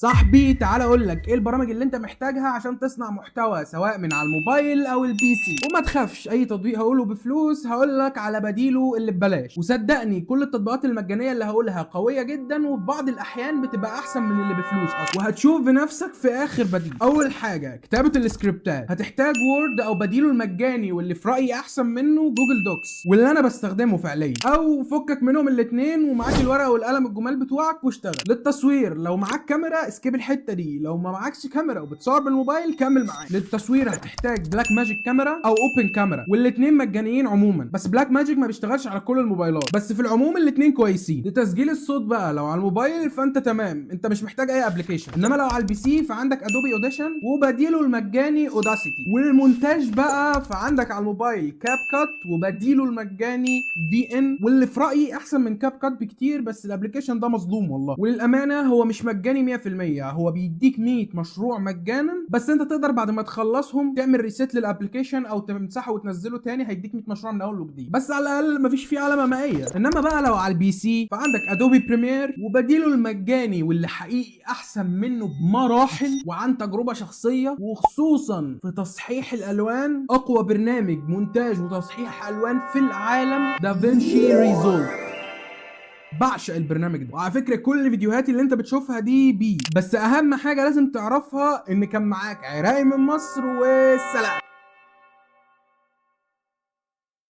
صاحبي تعال اقول لك ايه البرامج اللي انت محتاجها عشان تصنع محتوى سواء من على الموبايل او البي سي. وما تخافش، اي تطبيق هقوله بفلوس هقول لك على بديله اللي ببلاش. وصدقني كل التطبيقات المجانيه اللي هقولها قويه جدا، وفي بعض الاحيان بتبقى احسن من اللي بفلوس اصلا، وهتشوف بنفسك في اخر بديل. اول حاجه كتابه السكريبتات، هتحتاج وورد او بديله المجاني واللي في رايي احسن منه جوجل دوكس، واللي انا بستخدمه فعليا. او فكك منهم الاثنين ومعاك الورقه والقلم الجمال بتوعك واشتغل. للتصوير لو معاك كاميرا اسكيب الحته دي، لو ما معكش كاميرا وبتصور بالموبايل كمل معايا. للتصوير هتحتاج بلاك ماجيك كاميرا او اوبن كاميرا، والاثنين مجانيين عموما، بس بلاك ماجيك ما بيشتغلش على كل الموبايلات، بس في العموم الاثنين كويسين. لتسجيل الصوت بقى لو على الموبايل فانت تمام، انت مش محتاج اي ابلكيشن، انما لو على البي سي فعندك ادوبي اوديشن وبديله المجاني اوداسيتي. وللمونتاج بقى فعندك على الموبايل كاب كات وبديله المجاني في ان، واللي في رايي احسن من كاب كات بكتير، بس الابلكيشن ده مظلوم والله. وللامانه هو مش مجاني 100%، هو بيديك 100 مشروع مجانا، بس انت تقدر بعد ما تخلصهم تعمل ريسيت للابلكيشن او تمسحه وتنزله تاني، هيديك 100 مشروع من اول وجديد، بس على الاقل مفيش فيه علامه مائيه. انما بقى لو على البي سي فعندك ادوبي بريمير وبديله المجاني واللي حقيقي احسن منه بمراحل، وعن تجربه شخصيه وخصوصا في تصحيح الالوان اقوى برنامج مونتاج وتصحيح الوان في العالم دافنشي ريزولف. بعشق البرنامج ده، وعلى فكره كل فيديوهاتي اللي انت بتشوفها دي بس اهم حاجه لازم تعرفها ان كان معاك عراقي من مصر، والسلام.